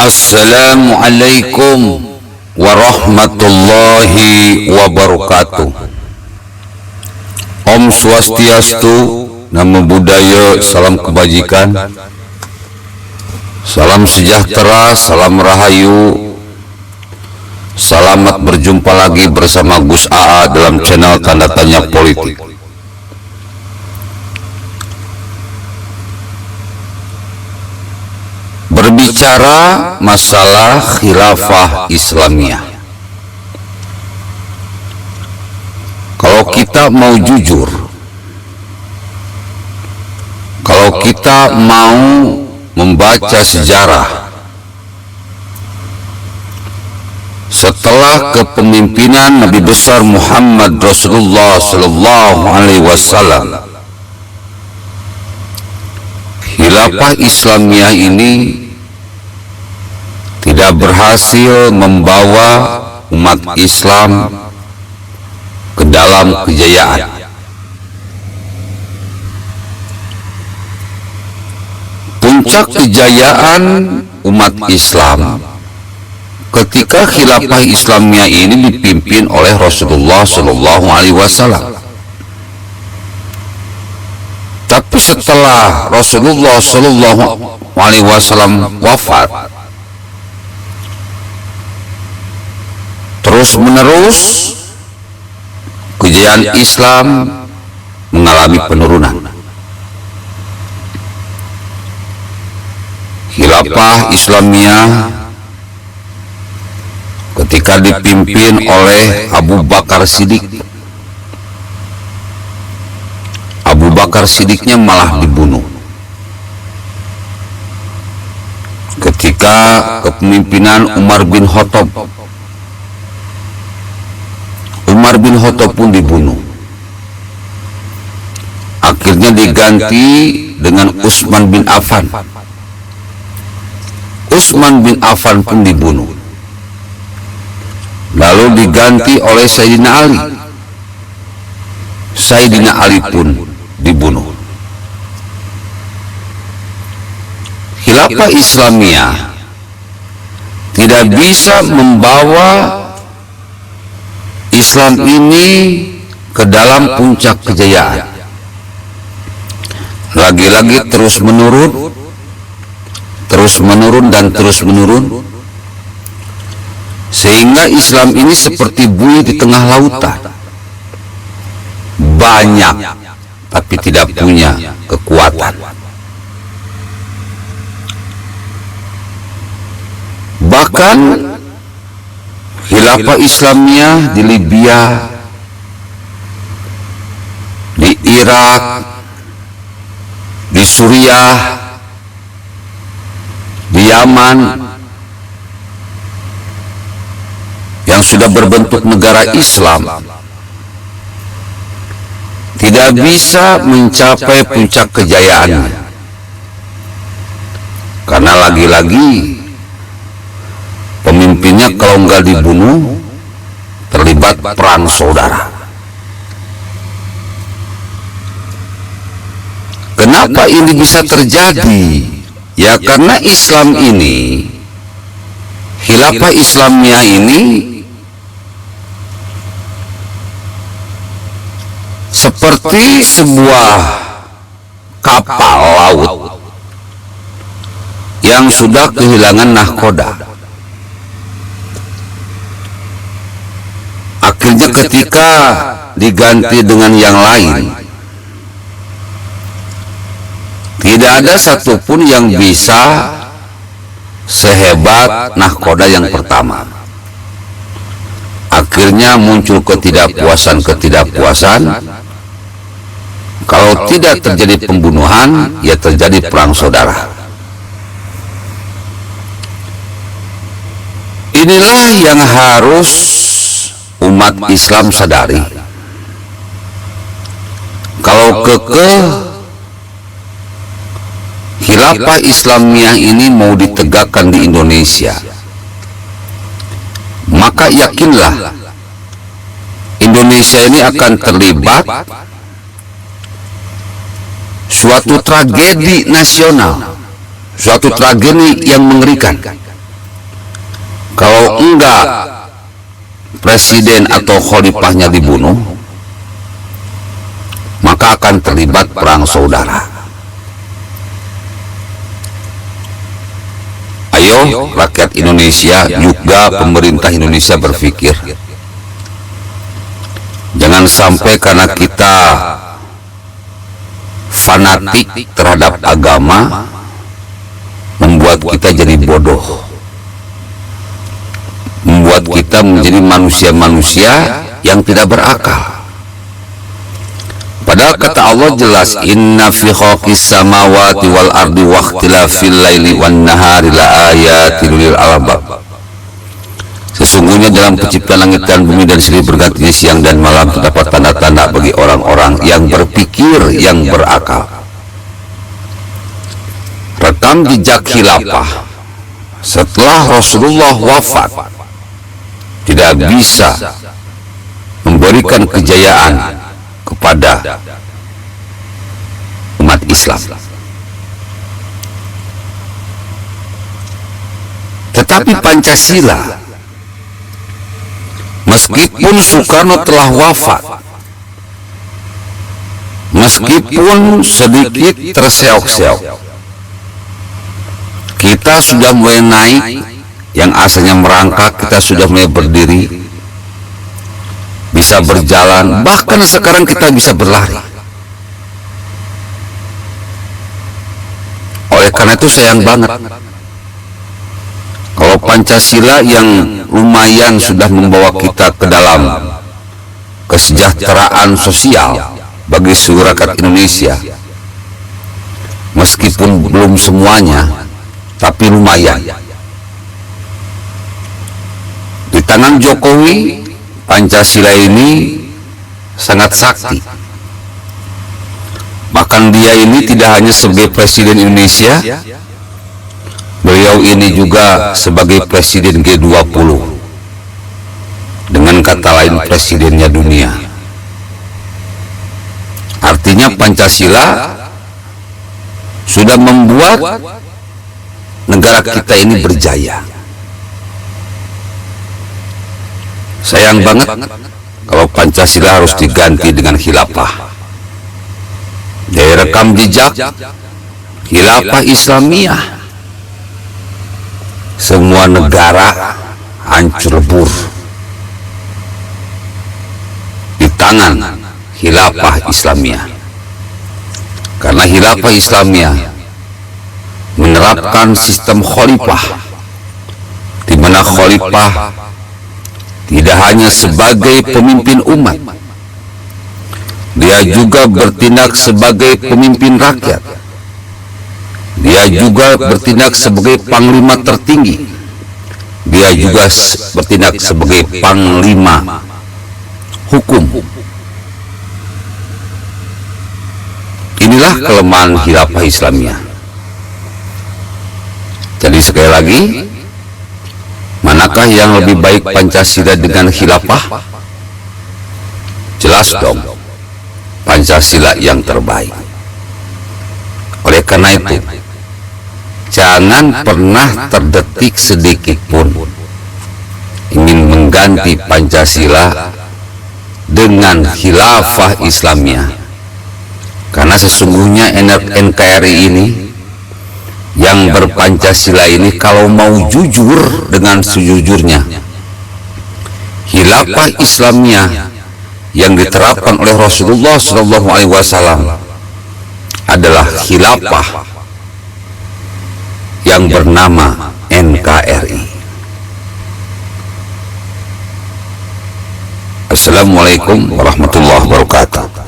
Assalamualaikum warahmatullahi wabarakatuh. Om Swastiastu, Namo Buddhaya, salam kebajikan, salam sejahtera, salam rahayu. Selamat berjumpa lagi bersama Gus AA dalam channel Tanda Tanya Politik. Berbicara masalah khilafah Islamiyah, kalau kita mau jujur, kalau kita mau membaca sejarah, setelah kepemimpinan Nabi besar Muhammad Rasulullah Sallallahu Alaihi Wasallam, khilafah Islamiyah ini tidak berhasil membawa umat Islam ke dalam kejayaan. Puncak kejayaan umat Islam ketika khilafah Islamiyah ini dipimpin oleh Rasulullah Sallallahu Alaihi Wasallam. Tapi setelah Rasulullah Sallallahu Alaihi Wasallam wafat, terus-menerus kejayaan Islam mengalami penurunan. Khilafah Islamiyah ketika dipimpin oleh Abu Bakar Siddiq, Abu Bakar Siddiqnya malah dibunuh. Ketika kepemimpinan Umar bin Khattab, Umar bin Khattab pun dibunuh. Akhirnya diganti dengan Utsman bin Affan. Utsman bin Affan pun dibunuh. Lalu diganti oleh Sayyidina Ali. Sayyidina Ali pun dibunuh. Khilafah Islamiyah tidak bisa membawa Islam ini ke dalam puncak kejayaan. Lagi-lagi terus menurun dan terus menurun, sehingga Islam ini seperti buih di tengah lautan. Banyak, tapi tidak punya kekuatan. Bahkan khilafah Islamiyah di Libya, di Irak, di Suriah, di Yaman, yang sudah berbentuk negara Islam, tidak bisa mencapai puncak kejayaannya, karena lagi-lagi pemimpinnya kalau nggak dibunuh terlibat perang saudara. Kenapa ini bisa terjadi? Ya karena Islam ini, khilafah Islamiyah ini seperti sebuah kapal laut yang sudah kehilangan nahkoda. Akhirnya ketika diganti dengan yang lain, tidak ada satupun yang bisa sehebat nahkoda yang pertama. Akhirnya muncul ketidakpuasan. Kalau tidak terjadi pembunuhan, ya terjadi perang saudara. Inilah yang harus umat Islam sadari. Kalau kekeh khilafah Islamiyah ini mau ditegakkan di Indonesia, maka yakinlah Indonesia ini akan terlibat suatu tragedi nasional, suatu tragedi yang mengerikan. enggak presiden atau khalifahnya dibunuh, maka akan terlibat perang saudara. Ayo rakyat Indonesia, juga pemerintah Indonesia berpikir, jangan sampai karena kita fanatik terhadap agama membuat kita jadi bodoh, membuat kita menjadi manusia-manusia yang tidak berakal. Padahal kata Allah jelas, inna fi khalqis samawati wal ardi wa ikhtilafil laili wan nahari la ayatin lil albab. Sesungguhnya dalam penciptaan langit dan bumi dan silih bergantinya siang dan malam terdapat tanda-tanda bagi orang-orang yang berpikir, yang berakal. Rekam jejak khilafah setelah Rasulullah wafat tidak bisa memberikan kejayaan kepada umat Islam. Tetapi Pancasila, meskipun Soekarno telah wafat, meskipun sedikit terseok-seok, kita sudah mulai naik. Yang asalnya merangkak, kita sudah mulai berdiri, bisa berjalan, bahkan sekarang kita bisa berlari. Oleh karena itu sayang banget kalau Pancasila yang lumayan sudah membawa kita ke dalam kesejahteraan sosial bagi seluruh rakyat Indonesia, meskipun belum semuanya, tapi lumayan. Di tangan Jokowi, Pancasila ini sangat sakti. Bahkan dia ini tidak hanya sebagai presiden Indonesia, beliau ini juga sebagai presiden G20, dengan kata lain presidennya dunia. Artinya Pancasila sudah membuat negara kita ini berjaya. Sayang banget kalau Pancasila harus diganti dengan khilafah. Dari rekam jejak khilafah Islamiyah, semua negara hancur lebur di tangan khilafah Islamiyah. Karena khilafah Islamiyah menerapkan sistem khalifah, di mana khalifah tidak hanya sebagai pemimpin umat, dia juga bertindak sebagai pemimpin rakyat. Dia juga bertindak sebagai panglima tertinggi. Dia juga bertindak sebagai panglima hukum. Inilah kelemahan khilafah Islamiyah. Jadi sekali lagi, manakah yang lebih baik Pancasila dengan khilafah? Jelas dong, Pancasila yang terbaik. Oleh karena itu, jangan pernah terdetik sedikit pun ingin mengganti Pancasila dengan khilafah Islamiyah. Karena sesungguhnya NKRI ini, yang berpancasila ini, kalau mau jujur dengan sejujurnya, khilafah Islamiyah yang diterapkan oleh Rasulullah SAW adalah khilafah yang bernama NKRI. Assalamualaikum warahmatullahi wabarakatuh.